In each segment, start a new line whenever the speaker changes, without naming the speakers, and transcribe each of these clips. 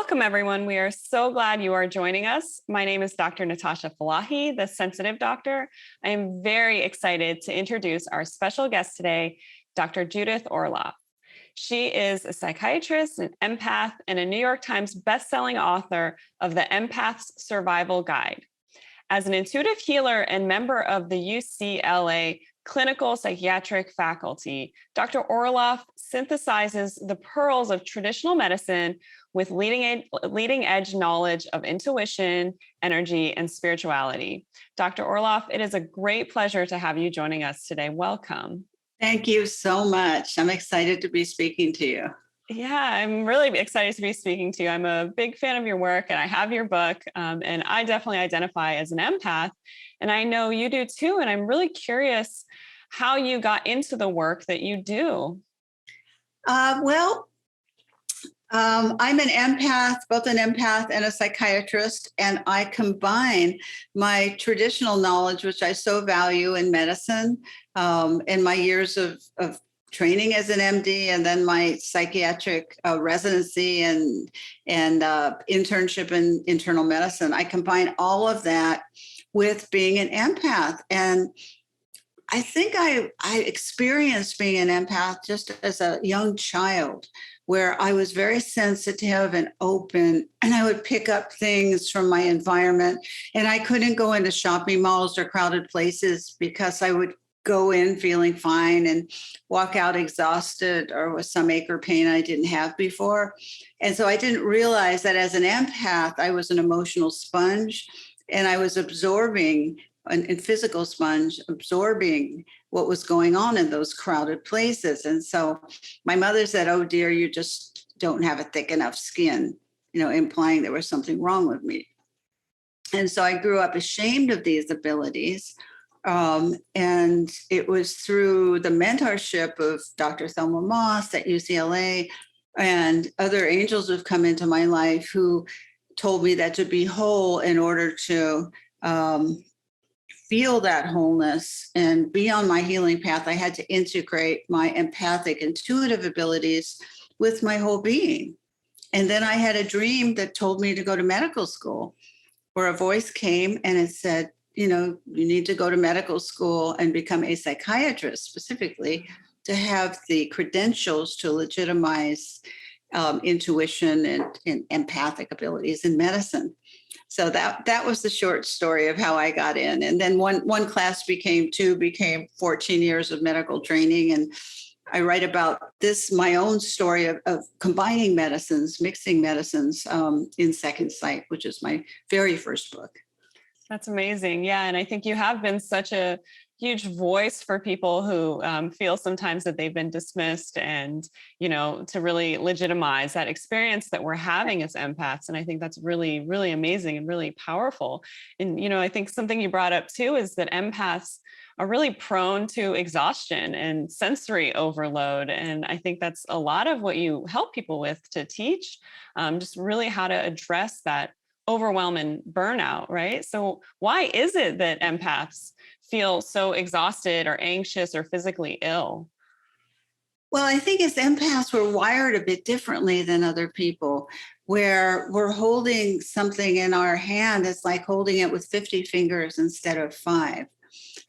Welcome, everyone. We are so glad you are joining us. My name is Dr. Natasha Falahi, the Sensitive Doctor. I am very excited to introduce our special guest today, Dr. Judith Orloff. She is a psychiatrist, an empath, and a New York Times bestselling author of the Empaths Survival Guide. As an intuitive healer and member of the UCLA clinical psychiatric faculty, Dr. Orloff synthesizes the pearls of traditional medicine with leading edge knowledge of intuition, energy, and spirituality. Dr. Orloff, it is a great pleasure to have you joining us today. Welcome.
Thank you so much. I'm excited to be speaking to you.
Yeah, I'm really excited to be speaking to you. I'm a big fan of your work and I have your book, and I definitely identify as an empath. And I know you do too. And I'm really curious how you got into the work that you do.
I'm an empath, both an empath and a psychiatrist, and I combine my traditional knowledge, which I so value in medicine, in my years of training as an MD, and then my psychiatric residency and internship in internal medicine. I combine all of that with being an empath. And I think I experienced being an empath just as a young child, where I was very sensitive and open, and I would pick up things from my environment. And I couldn't go into shopping malls or crowded places because I would go in feeling fine and walk out exhausted or with some ache or pain I didn't have before. And so I didn't realize that as an empath, I was an emotional sponge, and I was absorbing a physical sponge, absorbing what was going on in those crowded places. And so my mother said, "Oh dear, you just don't have a thick enough skin," implying there was something wrong with me. And so I grew up ashamed of these abilities. And it was through the mentorship of Dr. Thelma Moss at UCLA and other angels who've come into my life who told me that to be whole, in order to feel that wholeness and be on my healing path, I had to integrate my empathic, intuitive abilities with my whole being. And then I had a dream that told me to go to medical school, where a voice came and it said, you need to go to medical school and become a psychiatrist specifically to have the credentials to legitimize intuition and empathic abilities in medicine. So that was the short story of how I got in. And then one class became 14 years of medical training. And I write about this, my own story of combining medicines, mixing medicines in Second Sight, which is my very first book.
That's amazing. Yeah. And I think you have been such a huge voice for people who feel sometimes that they've been dismissed, and, to really legitimize that experience that we're having as empaths. And I think that's really, really amazing and really powerful. And, I think something you brought up too is that empaths are really prone to exhaustion and sensory overload. And I think that's a lot of what you help people with to teach, just really how to address that overwhelm and burnout, right? So why is it that empaths feel so exhausted or anxious or physically ill?
Well, I think as empaths, we're wired a bit differently than other people, where we're holding something in our hand. It's like holding it with 50 fingers instead of 5.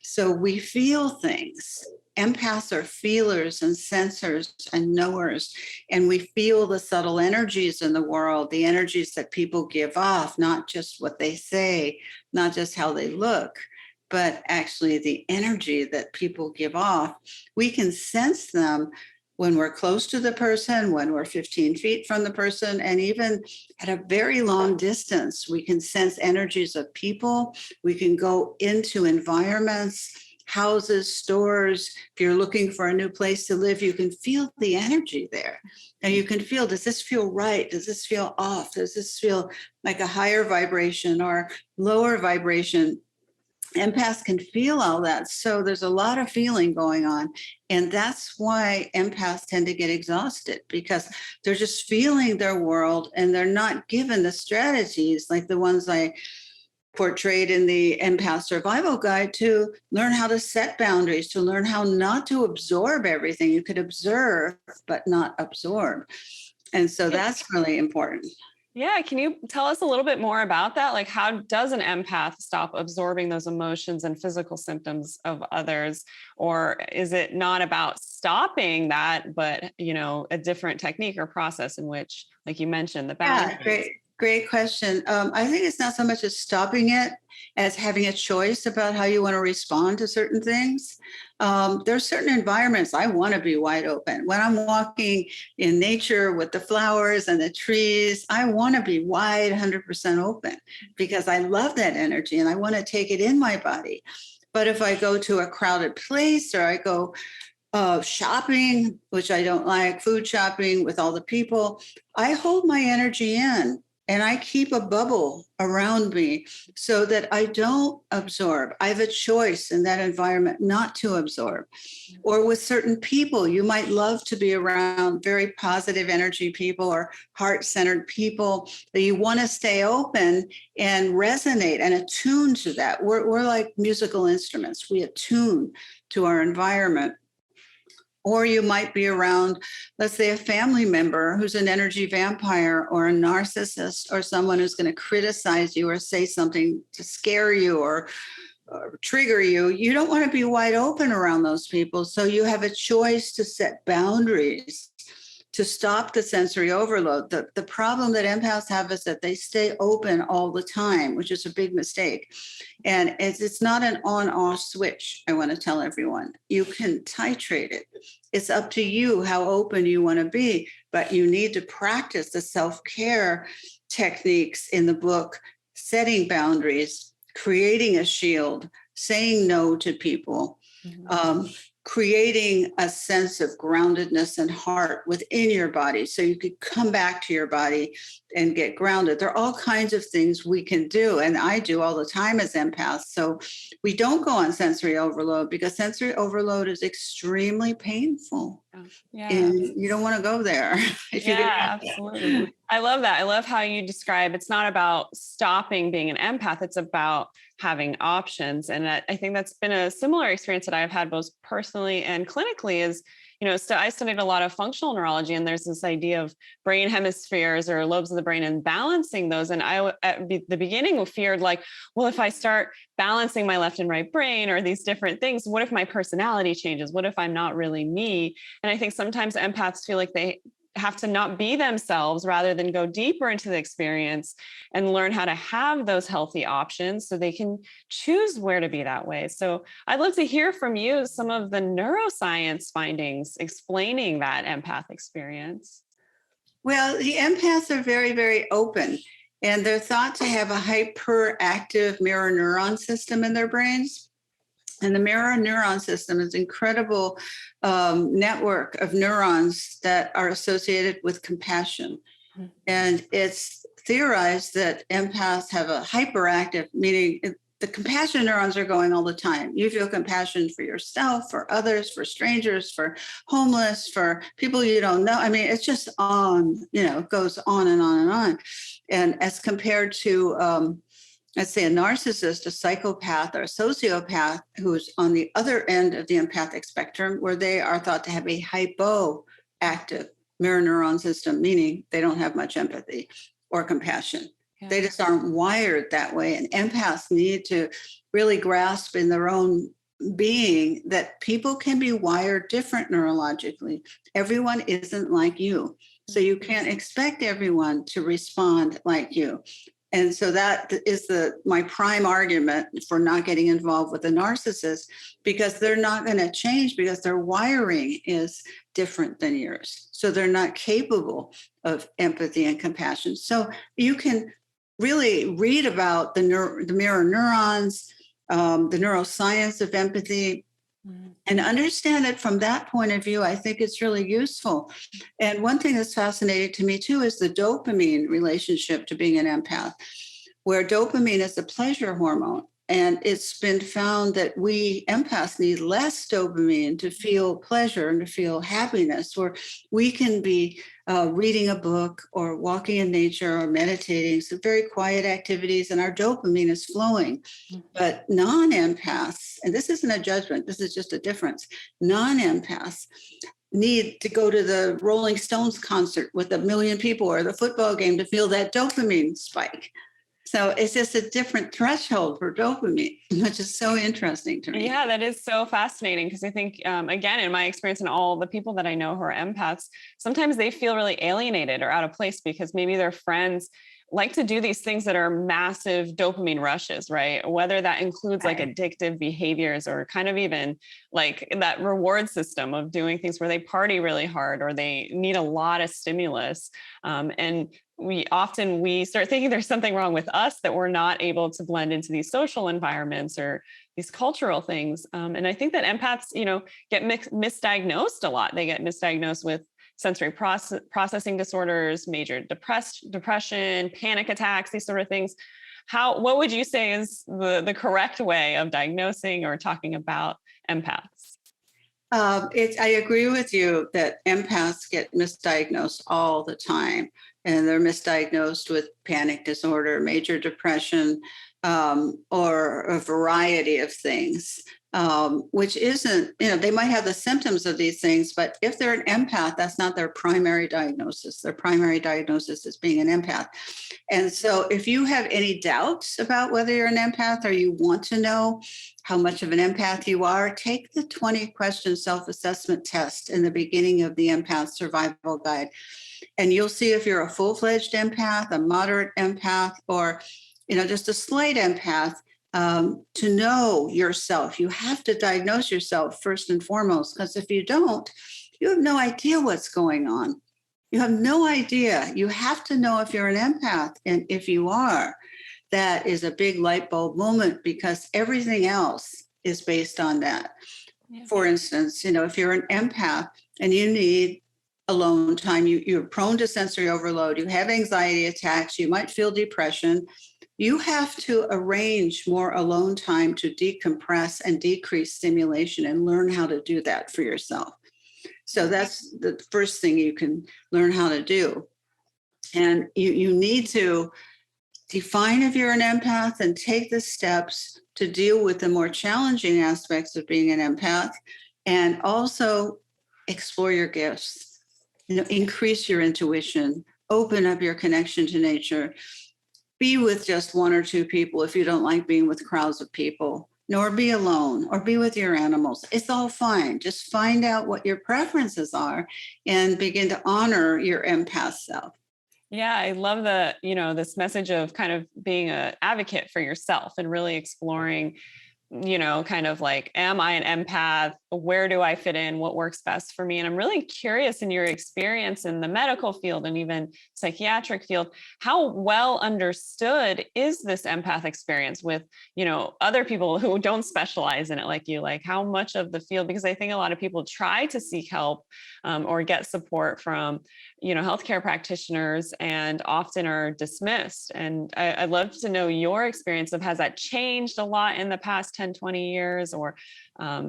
So we feel things. Empaths are feelers and sensors and knowers, and we feel the subtle energies in the world, the energies that people give off, not just what they say, not just how they look, but actually the energy that people give off. We can sense them when we're close to the person, when we're 15 feet from the person, and even at a very long distance. We can sense energies of people. We can go into environments, houses, stores. If you're looking for a new place to live, you can feel the energy there. And you can feel, does this feel right? Does this feel off? Does this feel like a higher vibration or lower vibration? Empaths can feel all that. So there's a lot of feeling going on. And that's why empaths tend to get exhausted, because they're just feeling their world and they're not given the strategies like the ones I portrayed in the Empath Survival Guide to learn how to set boundaries, to learn how not to absorb everything. You could observe, but not absorb. And so that's really important.
Yeah, can you tell us a little bit more about that? Like, how does an empath stop absorbing those emotions and physical symptoms of others? Or is it not about stopping that, but, a different technique or process in which, like you mentioned, the
Yeah,
boundaries?
great question. I think it's not so much as stopping it as having a choice about how you want to respond to certain things. There are certain environments I want to be wide open. When I'm walking in nature with the flowers and the trees, I want to be wide 100% open because I love that energy and I want to take it in my body. But if I go to a crowded place or I go shopping, which I don't like, food shopping with all the people, I hold my energy in and I keep a bubble around me so that I don't absorb. I have a choice in that environment not to absorb. Or with certain people, you might love to be around very positive energy people or heart centered people that you want to stay open and resonate and attune to that. We're like musical instruments, we attune to our environment. Or you might be around, let's say, a family member who's an energy vampire or a narcissist or someone who's going to criticize you or say something to scare you or trigger you. You don't want to be wide open around those people. So you have a choice to set boundaries to stop the sensory overload. The problem that empaths have is that they stay open all the time, which is a big mistake. And it's not an on-off switch, I want to tell everyone. You can titrate it. It's up to you how open you want to be, but you need to practice the self-care techniques in the book, setting boundaries, creating a shield, saying no to people, creating a sense of groundedness and heart within your body so you could come back to your body and get grounded. There are all kinds of things we can do, and I do all the time as empaths. So we don't go on sensory overload because sensory overload is extremely painful.
Yeah.
And you don't want to go there.
Absolutely. I love that. I love how you describe it's not about stopping being an empath. It's about having options. And I think that's been a similar experience that I've had both personally and clinically is, so I studied a lot of functional neurology and there's this idea of brain hemispheres or lobes of the brain and balancing those. And I, at the beginning, feared like, well, if I start balancing my left and right brain or these different things, what if my personality changes? What if I'm not really me? And I think sometimes empaths feel like they have to not be themselves rather than go deeper into the experience and learn how to have those healthy options so they can choose where to be that way. So I'd love to hear from you some of the neuroscience findings explaining that empath experience.
Well, the empaths are very, very open, and they're thought to have a hyperactive mirror neuron system in their brains. And the mirror neuron system is an incredible network of neurons that are associated with compassion. And it's theorized that empaths have a hyperactive, meaning the compassion neurons are going all the time. You feel compassion for yourself, for others, for strangers, for homeless, for people you don't know. I mean, it's just on, it goes on and on and on. And as compared to, let's say a narcissist, a psychopath, or a sociopath who's on the other end of the empathic spectrum, where they are thought to have a hypoactive mirror neuron system, meaning they don't have much empathy or compassion. Yeah. They just aren't wired that way. And empaths need to really grasp in their own being that people can be wired different neurologically. Everyone isn't like you. So you can't expect everyone to respond like you. And so that is my prime argument for not getting involved with a narcissist, because they're not going to change because their wiring is different than yours. So they're not capable of empathy and compassion. So you can really read about the mirror neurons, the neuroscience of empathy, and understand it from that point of view. I think it's really useful. And one thing that's fascinating to me too is the dopamine relationship to being an empath, where dopamine is a pleasure hormone. And it's been found that we empaths need less dopamine to feel pleasure and to feel happiness, where we can be reading a book or walking in nature or meditating, some very quiet activities, and our dopamine is flowing. But non-empaths, and this isn't a judgment, this is just a difference, non-empaths need to go to the Rolling Stones concert with 1 million people or the football game to feel that dopamine spike. So it's just a different threshold for dopamine, which is so interesting to me.
Yeah, that is so fascinating because I think, again, in my experience and all the people that I know who are empaths, sometimes they feel really alienated or out of place because maybe their friends like to do these things that are massive dopamine rushes, right? Whether that includes like addictive behaviors or kind of even like that reward system of doing things where they party really hard or they need a lot of stimulus. And we start thinking there's something wrong with us that we're not able to blend into these social environments or these cultural things. And I think that empaths, get misdiagnosed a lot. They get misdiagnosed with sensory processing disorders, major depression, panic attacks, these sort of things. What would you say is the correct way of diagnosing or talking about empaths?
I agree with you that empaths get misdiagnosed all the time, and they're misdiagnosed with panic disorder, major depression, or a variety of things, which isn't, they might have the symptoms of these things, but if they're an empath, that's not their primary diagnosis. Their primary diagnosis is being an empath. And so if you have any doubts about whether you're an empath or you want to know how much of an empath you are, take the 20-question self-assessment test in the beginning of the Empath Survival Guide. And you'll see if you're a full-fledged empath, a moderate empath, or just a slight empath. To know yourself, you have to diagnose yourself first and foremost, because if you don't, you have no idea what's going on. You have no idea. You have to know if you're an empath. And if you are, that is a big light bulb moment because everything else is based on that. Yeah. For instance, if you're an empath and you need alone time, you're prone to sensory overload, you have anxiety attacks, you might feel depression, you have to arrange more alone time to decompress and decrease stimulation and learn how to do that for yourself. So that's the first thing you can learn how to do. And you need to define if you're an empath and take the steps to deal with the more challenging aspects of being an empath, and also explore your gifts, increase your intuition, open up your connection to nature. Be with just one or two people if you don't like being with crowds of people, nor be alone or be with your animals. It's all fine. Just find out what your preferences are and begin to honor your empath self.
Yeah, I love this message of kind of being an advocate for yourself and really exploring, kind of like, am I an empath? Where do I fit in? What works best for me? And I'm really curious in your experience in the medical field and even psychiatric field, how well understood is this empath experience with, other people who don't specialize in it like you, like how much of the field, because I think a lot of people try to seek help or get support from, healthcare practitioners and often are dismissed. And I'd love to know your experience of, has that changed a lot in the past 10, 20 years, or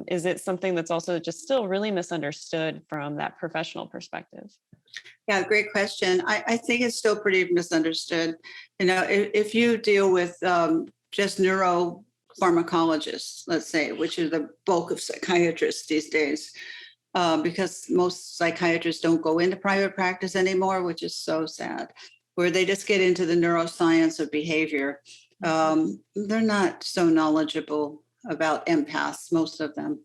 is it something that's also just still really misunderstood from that professional perspective?
Yeah, great question. I think it's still pretty misunderstood. If you deal with just neuropharmacologists, let's say, which are the bulk of psychiatrists these days, because most psychiatrists don't go into private practice anymore, which is so sad, where they just get into the neuroscience of behavior. They're not so knowledgeable about empaths, most of them.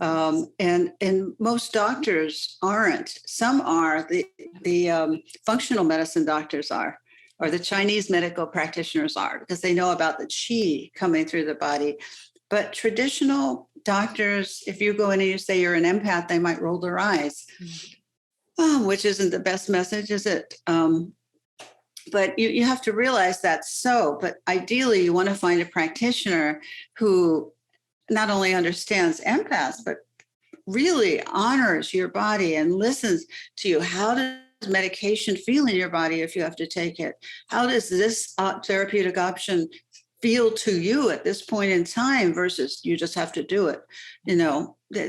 And most doctors aren't. Some are. The functional medicine doctors are, or the Chinese medical practitioners are, because they know about the qi coming through the body. But traditional doctors, if you go in and you say you're an empath, they might roll their eyes, which isn't the best message, is it? But you have to realize that's so. But ideally, you want to find a practitioner who not only understands empaths, but really honors your body and listens to you. How does medication feel in your body if you have to take it? How does this therapeutic option feel to you at this point in time versus you just have to do it?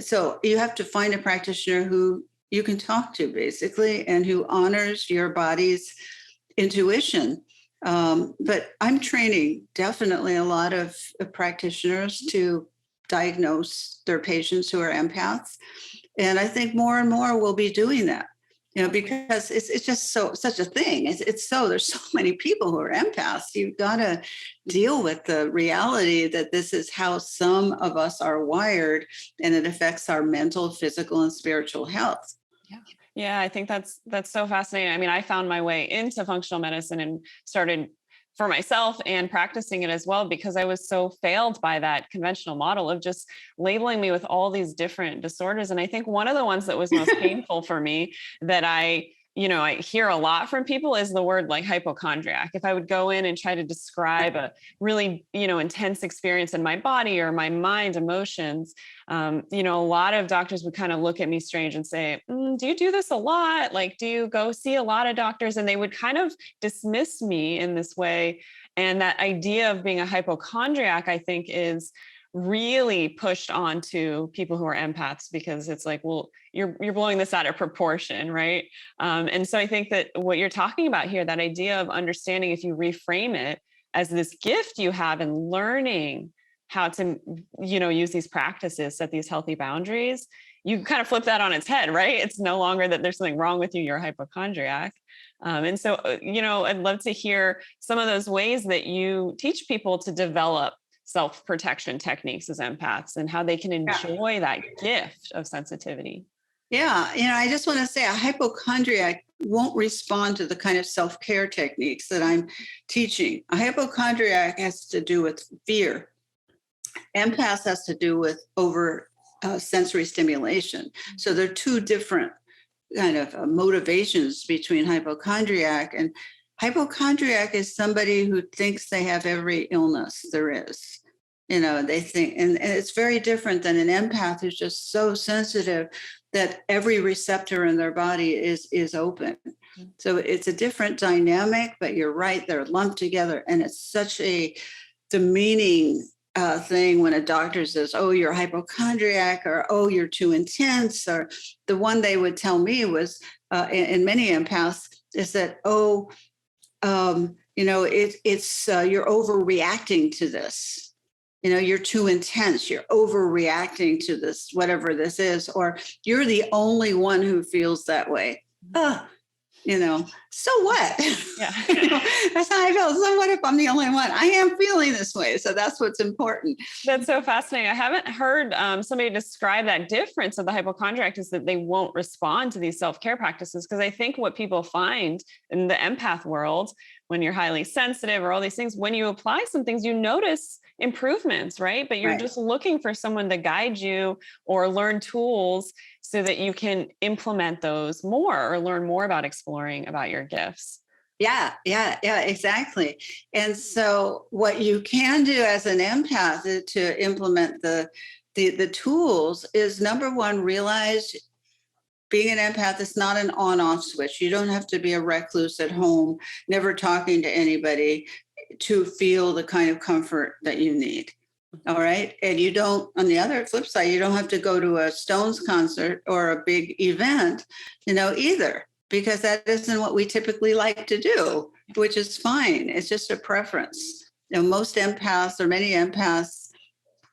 So you have to find a practitioner who you can talk to, basically, and who honors your body's intuition. But I'm training definitely a lot of practitioners to diagnose their patients who are empaths. And I think more and more will be doing that, because it's just such a thing. There's so many people who are empaths. You've got to deal with the reality that this is how some of us are wired, and it affects our mental, physical, and spiritual health.
Yeah, I think that's so fascinating. I mean, I found my way into functional medicine and started for myself and practicing it as well, because I was so failed by that conventional model of just labeling me with all these different disorders. And I think one of the ones that was most painful for me that I hear a lot from people is the word like hypochondriac. If I would go in and try to describe a really, intense experience in my body or my mind, emotions, a lot of doctors would kind of look at me strange and say, do you do this a lot? Like, do you go see a lot of doctors? And they would kind of dismiss me in this way. And that idea of being a hypochondriac, I think, is really pushed onto people who are empaths, because it's like, well, you're blowing this out of proportion, right? And so I think that what you're talking about here, that idea of understanding, if you reframe it as this gift you have in learning how to, use these practices, set these healthy boundaries, you kind of flip that on its head, right? It's no longer that there's something wrong with you, you're a hypochondriac. And so, I'd love to hear some of those ways that you teach people to develop self-protection techniques as empaths and how they can enjoy that gift of sensitivity.
Yeah, I just want to say a hypochondriac won't respond to the kind of self-care techniques that I'm teaching. A hypochondriac has to do with fear. Empath has to do with over sensory stimulation. So there are two different kind of motivations between hypochondriac. And hypochondriac is somebody who thinks they have every illness there is. They think, and it's very different than an empath who's just so sensitive that every receptor in their body is open. So it's a different dynamic, but you're right, they're lumped together. And it's such a demeaning thing when a doctor says, oh, you're hypochondriac, or, oh, you're too intense. Or the one they would tell me was, in many empaths, is that, it's you're overreacting to this. You're too intense, you're overreacting to this, whatever this is, or you're the only one who feels that way. So what?
Yeah.
That's how I feel. So what if I'm the only one? I am feeling this way. So that's what's important.
That's so fascinating. I haven't heard somebody describe that difference of the hypochondriac, is that they won't respond to these self-care practices. Because I think what people find in the empath world, when you're highly sensitive or all these things, when you apply some things, you notice improvements, right? But you're just looking for someone to guide you or learn tools so that you can implement those more or learn more about exploring about your gifts.
Yeah, exactly. And so what you can do as an empath to implement the tools is, number one, realize being an empath is not an on-off switch. You don't have to be a recluse at home, never talking to anybody, to feel the kind of comfort that you need. All right. And you don't, on the other flip side, you don't have to go to a Stones concert or a big event, either, because that isn't what we typically like to do, which is fine. It's just a preference. Most empaths, or many empaths,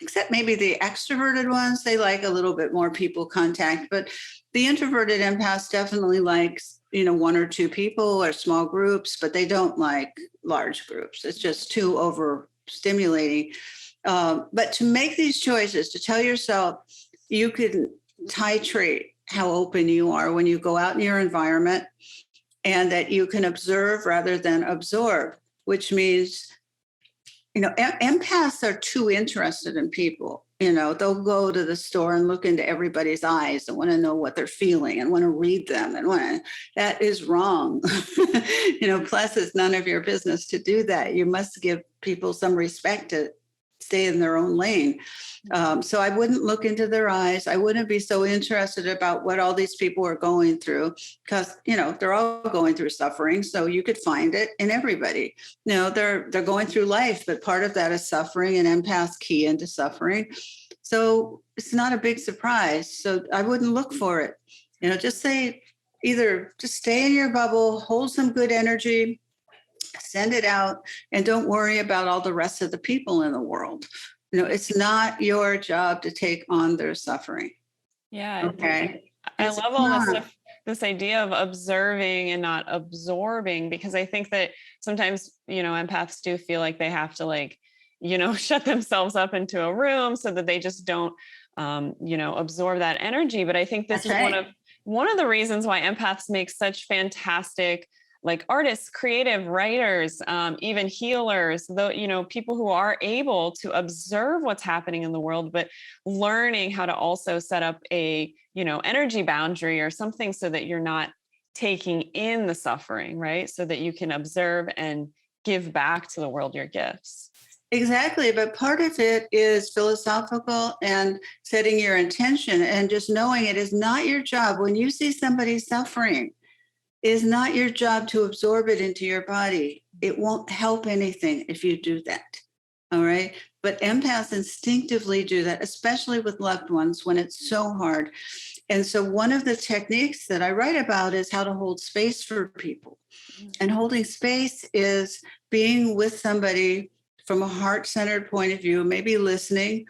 except maybe the extroverted ones, they like a little bit more people contact, but the introverted empaths definitely likes, one or two people or small groups, but they don't like large groups. It's just too overstimulating. But to make these choices, to tell yourself you can titrate how open you are when you go out in your environment, and that you can observe rather than absorb, which means, empaths are too interested in people. They'll go to the store and look into everybody's eyes and want to know what they're feeling and want to read them. And that is wrong. Plus it's none of your business to do that. You must give people some respect to stay in their own lane. So I wouldn't look into their eyes. I wouldn't be so interested about what all these people are going through, because, they're all going through suffering. So you could find it in everybody. They're going through life, but part of that is suffering, and empaths key into suffering. So it's not a big surprise. So I wouldn't look for it. Just say, either just stay in your bubble, hold some good energy, send it out, and don't worry about all the rest of the people in the world. It's not your job to take on their suffering.
Yeah.
Okay.
I
It's
love all this
not.
stuff, this idea of observing and not absorbing, because I think that sometimes, empaths do feel like they have to shut themselves up into a room so that they just don't, absorb that energy. But I think this
That's
is
right.
one of the reasons why empaths make such fantastic like artists, creative writers, even healers, though, people who are able to observe what's happening in the world, but learning how to also set up a, energy boundary or something so that you're not taking in the suffering, right? So that you can observe and give back to the world your gifts.
Exactly. But part of it is philosophical and setting your intention and just knowing it is not your job. When you see somebody suffering, it is not your job to absorb it into your body. It won't help anything if you do that. All right. But empaths instinctively do that, especially with loved ones when it's so hard. And so, one of the techniques that I write about is how to hold space for people. And holding space is being with somebody from a heart centered point of view, maybe listening,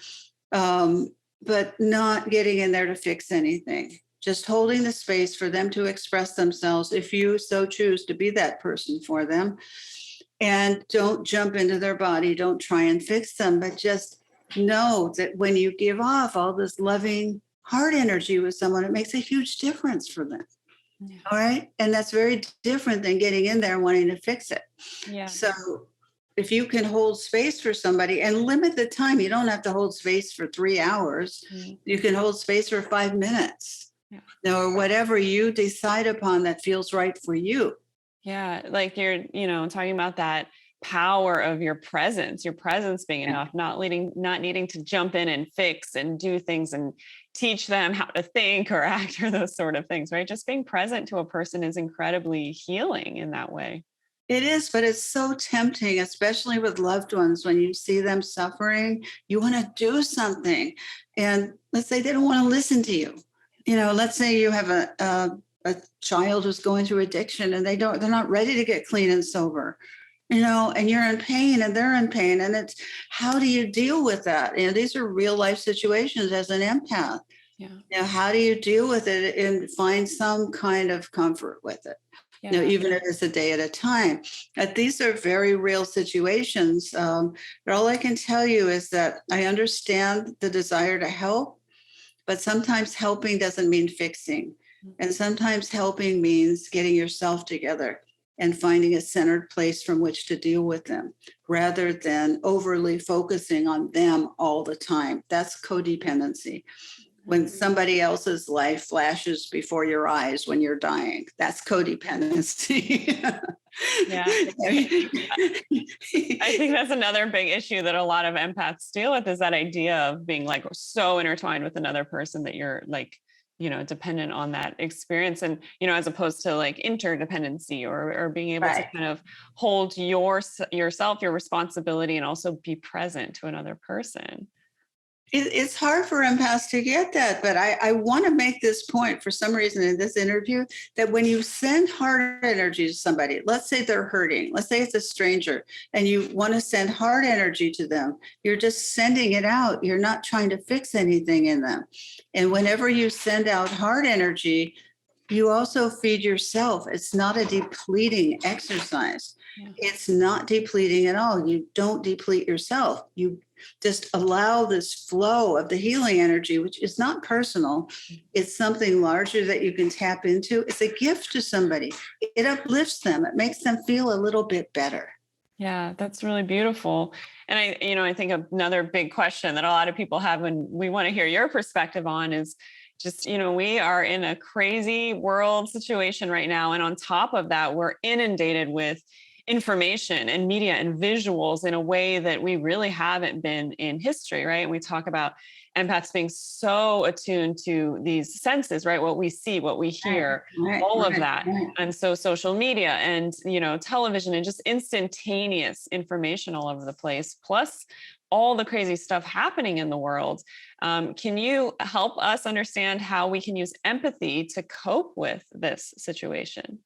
but not getting in there to fix anything. Just holding the space for them to express themselves if you so choose to be that person for them. And don't jump into their body, don't try and fix them, but just know that when you give off all this loving heart energy with someone, it makes a huge difference for them.
Yeah.
All right. And that's very different than getting in there and wanting to fix it.
Yeah.
So if you can hold space for somebody and limit the time, you don't have to hold space for 3 hours. Mm-hmm. You can hold space for 5 minutes, or whatever you decide upon that feels right for you.
Yeah. Like you're, talking about that power of your presence being enough, not needing to jump in and fix and do things and teach them how to think or act or those sort of things, right? Just being present to a person is incredibly healing in that way.
It is, but it's so tempting, especially with loved ones, when you see them suffering, you want to do something. And let's say they don't want to listen to you. Let's say you have a child who's going through addiction and they're not ready to get clean and sober, and you're in pain and they're in pain. And it's, how do you deal with that? These are real life situations as an empath. Yeah. How do you deal with it and find some kind of comfort with it? Yeah. Even if it's a day at a time. These are very real situations. But all I can tell you is that I understand the desire to help, but sometimes helping doesn't mean fixing. And sometimes helping means getting yourself together and finding a centered place from which to deal with them rather than overly focusing on them all the time. That's codependency. When somebody else's life flashes before your eyes when you're dying, that's codependency.
Yeah. I think that's another big issue that a lot of empaths deal with, is that idea of being like so intertwined with another person that you're like, dependent on that experience. And, as opposed to like interdependency or being able to kind of hold yourself, your responsibility, and also be present to another person.
It's hard for empaths to get that, but I want to make this point for some reason in this interview, that when you send heart energy to somebody, let's say they're hurting, let's say it's a stranger, and you want to send heart energy to them, you're just sending it out. You're not trying to fix anything in them. And whenever you send out heart energy, you also feed yourself. It's not a depleting exercise. Yeah. It's not depleting at all. You don't deplete yourself. You just allow this flow of the healing energy, which is not personal. It's something larger that you can tap into. It's a gift to somebody. It uplifts them. It makes them feel a little bit better.
Yeah, that's really beautiful. And I think another big question that a lot of people have when we want to hear your perspective on is just, we are in a crazy world situation right now. And on top of that, we're inundated with information and media and visuals in a way that we really haven't been in history, right? And we talk about empaths being so attuned to these senses, right? What we see, what we hear, all of that. And so social media and, television and just instantaneous information all over the place, plus all the crazy stuff happening in the world. Can you help us understand how we can use empathy to cope with this situation?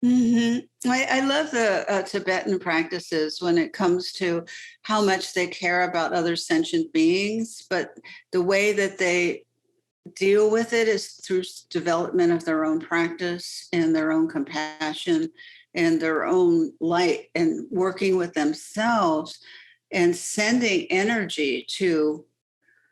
Mm-hmm. I love the Tibetan practices when it comes to how much they care about other sentient beings, but the way that they deal with it is through development of their own practice and their own compassion and their own light, and working with themselves and sending energy to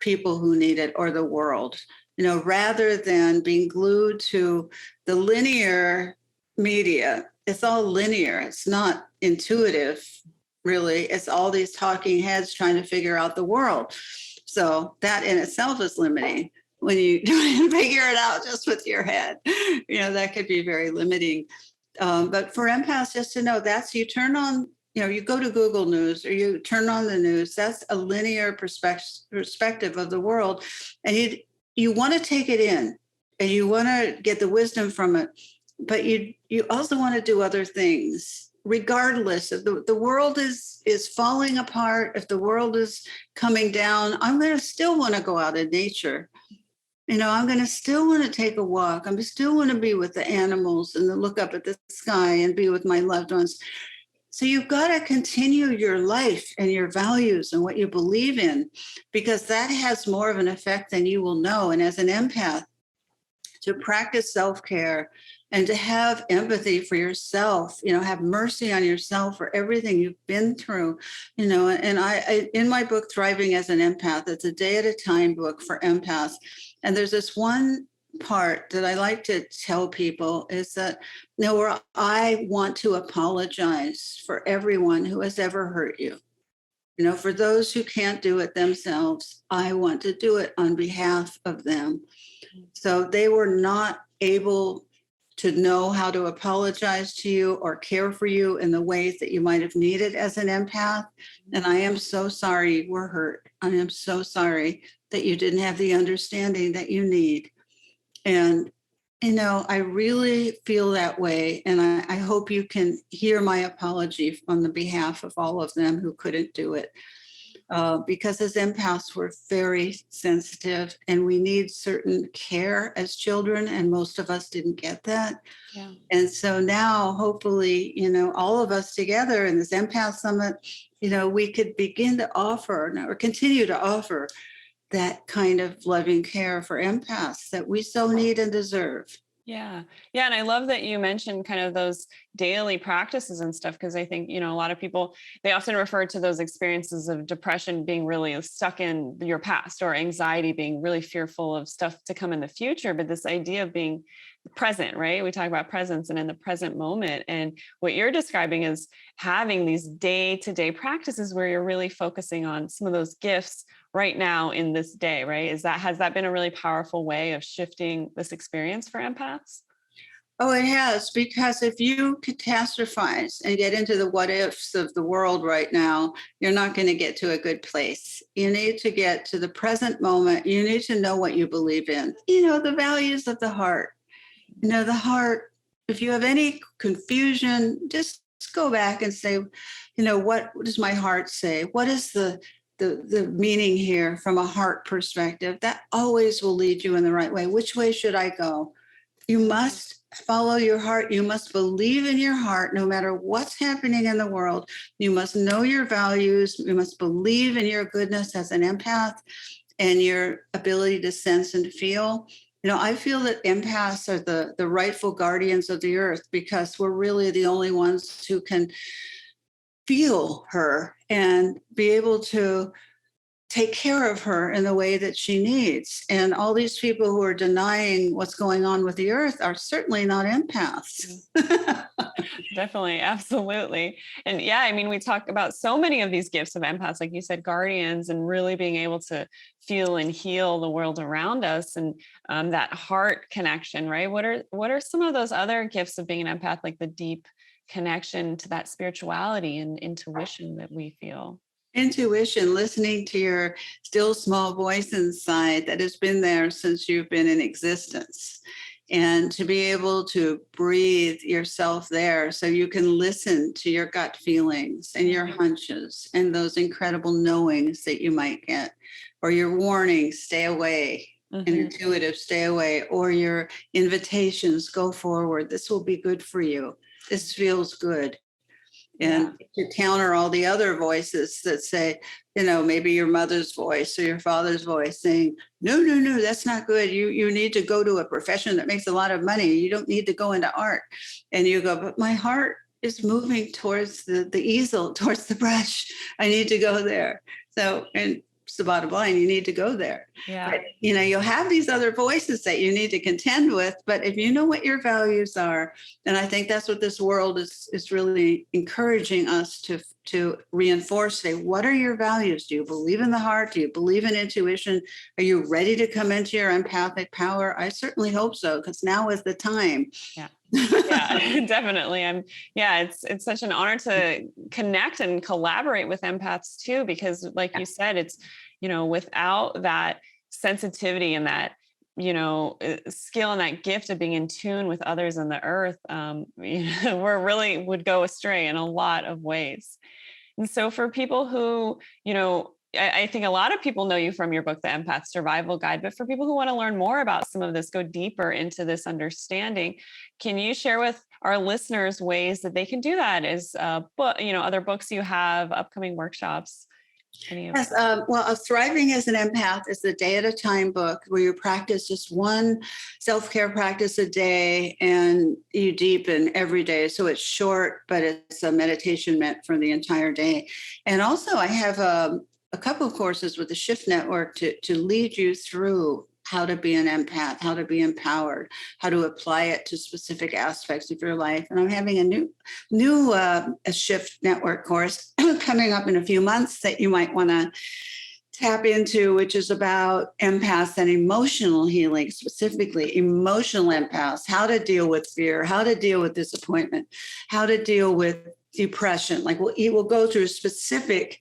people who need it or the world, rather than being glued to the linear media. It's all linear. It's not intuitive, really. It's all these talking heads trying to figure out the world. So that in itself is limiting. When you figure it out just with your head, that could be very limiting. But for empaths, just to know, that's, you turn on, you go to Google News or you turn on the news, that's a linear perspective of the world. And you want to take it in and you want to get the wisdom from it, but you also want to do other things. Regardless if the world is falling apart, if the world is coming down, I'm going to still want to go out in nature. I'm going to still want to take a walk. I'm still want to be with the animals and look up at the sky and be with my loved ones. So you've got to continue your life and your values and what you believe in, because that has more of an effect than you will know. And as an empath, to practice self-care and to have empathy for yourself, have mercy on yourself for everything you've been through, and I in my book, Thriving as an Empath, it's a day at a time book for empaths. And there's this one part that I like to tell people is that, where I want to apologize for everyone who has ever hurt you. For those who can't do it themselves, I want to do it on behalf of them. So they were not able to know how to apologize to you or care for you in the ways that you might have needed as an empath. And I am so sorry you were hurt. I am so sorry that you didn't have the understanding that you need. And, I really feel that way. And I hope you can hear my apology on the behalf of all of them who couldn't do it. Because as empaths, we're very sensitive and we need certain care as children, and most of us didn't get that.
Yeah.
And so now, hopefully, all of us together in this Empath Summit, we could begin to offer or continue to offer that kind of loving care for empaths that we so need and deserve.
Yeah. Yeah. And I love that you mentioned kind of those daily practices and stuff, because I think, a lot of people, they often refer to those experiences of depression being really stuck in your past, or anxiety being really fearful of stuff to come in the future. But this idea of being present, right? We talk about presence and in the present moment. And what you're describing is having these day-to-day practices where you're really focusing on some of those gifts right now in this day, right? Has that been a really powerful way of shifting this experience for empaths?
Oh, it has, because if you catastrophize and get into the what ifs of the world right now, you're not going to get to a good place. You need to get to the present moment. You need to know what you believe in, the values of the heart. The heart, if you have any confusion, just go back and say, what does my heart say? What is the meaning here from a heart perspective? That always will lead you in the right way. Which way should I go? You must follow your heart. You must believe in your heart, no matter what's happening in the world. You must know your values. You must believe in your goodness as an empath and your ability to sense and feel. I feel that empaths are the rightful guardians of the earth, because we're really the only ones who can feel her and be able to take care of her in the way that she needs. And all these people who are denying what's going on with the earth are certainly not empaths.
Definitely. Absolutely. And yeah, I mean, we talk about so many of these gifts of empaths, like you said, guardians, and really being able to feel and heal the world around us, and that heart connection, right? What are some of those other gifts of being an empath, like the deep connection to that spirituality and intuition that we feel?
Intuition, listening to your still small voice inside that has been there since you've been in existence, and to be able to breathe yourself there so you can listen to your gut feelings and your hunches and those incredible knowings that you might get, or your warnings, stay away, and intuitive, stay away, or your invitations, go forward. This will be good for you. This feels good. And to counter all the other voices that say, maybe your mother's voice or your father's voice saying, no, that's not good. You need to go to a profession that makes a lot of money. You don't need to go into art. And you go, but my heart is moving towards the easel, towards the brush. I need to go there. So, and it's the bottom line, you need to go there.
Yeah.
But, you'll have these other voices that you need to contend with. But if you know what your values are, and I think that's what this world is really encouraging us to reinforce. Say, what are your values? Do you believe in the heart? Do you believe in intuition? Are you ready to come into your empathic power? I certainly hope so, because now is the time.
Yeah. Yeah, definitely. It's such an honor to connect and collaborate with empaths too, because like you said, it's, without that sensitivity and that, skill and that gift of being in tune with others on the earth, we're really would go astray in a lot of ways. And so for people who, I think a lot of people know you from your book, The Empath Survival Guide, but for people who want to learn more about some of this, go deeper into this understanding, can you share with our listeners ways that they can do that? Is other books you have, upcoming workshops?
Yes, Thriving as an Empath is a day at a time book where you practice just one self-care practice a day and you deepen every day. So it's short, but it's a meditation meant for the entire day. And also I have a couple of courses with the Shift Network to lead you through how to be an empath, how to be empowered, how to apply it to specific aspects of your life. And I'm having a new a Shift Network course coming up in a few months that you might want to tap into, which is about empaths and emotional healing, specifically emotional empaths, how to deal with fear, how to deal with disappointment, how to deal with depression. Like we'll go through specific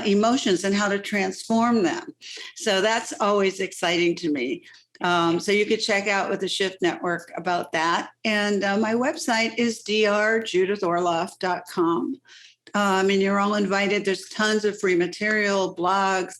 emotions and how to transform them. So that's always exciting to me. So you could check out with the Shift Network about that. And my website is drjudithorloff.com. And you're all invited. There's tons of free material, blogs,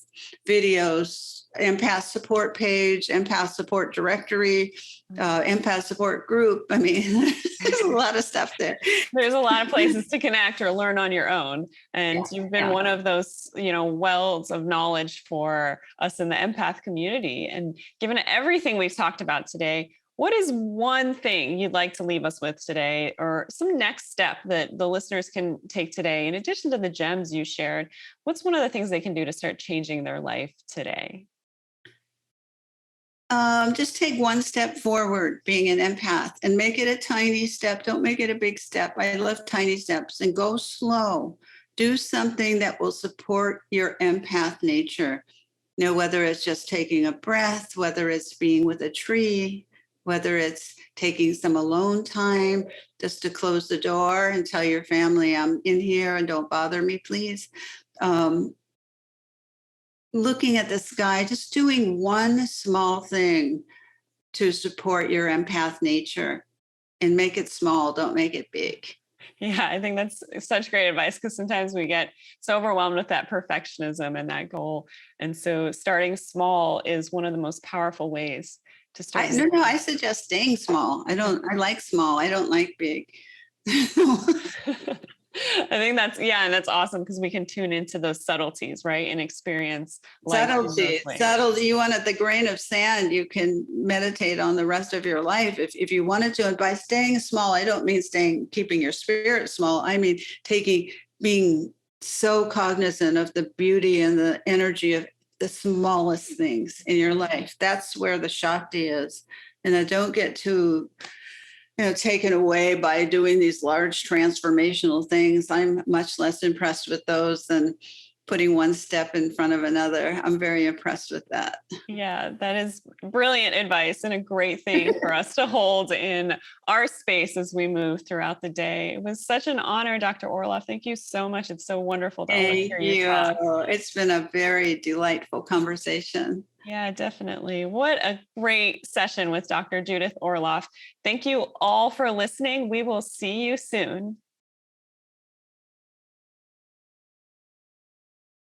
videos, empath support page, empath support directory, empath support group. I mean, there's a lot of stuff there.
There's a lot of places to connect or learn on your own. And you've been one of those, wells of knowledge for us in the empath community. And given everything we've talked about today, what is one thing you'd like to leave us with today, or some next step that the listeners can take today, in addition to the gems you shared? What's one of the things they can do to start changing their life today?
Just take one step forward, being an empath, and make it a tiny step. Don't make it a big step. I love tiny steps, and go slow. Do something that will support your empath nature. Whether it's just taking a breath, whether it's being with a tree, whether it's taking some alone time just to close the door and tell your family, I'm in here and don't bother me, please. Looking at the sky, just doing one small thing to support your empath nature, and make it small. Don't make it big.
Yeah, I think that's such great advice, because sometimes we get so overwhelmed with that perfectionism and that goal. And so starting small is one of the most powerful ways to start.
I suggest staying small. I like small. I don't like big.
I think and that's awesome, because we can tune into those subtleties, right? And experience
subtlety. You want the grain of sand, you can meditate on the rest of your life if you wanted to. And by staying small, I don't mean keeping your spirit small. I mean being so cognizant of the beauty and the energy of the smallest things in your life. That's where the Shakti is. And I don't get too taken away by doing these large transformational things. I'm much less impressed with those than putting one step in front of another. I'm very impressed with that.
Yeah, that is brilliant advice and a great thing for us to hold in our space as we move throughout the day. It was such an honor, Dr. Orloff. Thank you so much. It's so wonderful to hear you talk.
It's been a very delightful conversation.
Yeah, definitely. What a great session with Dr. Judith Orloff. Thank you all for listening. We will see you soon.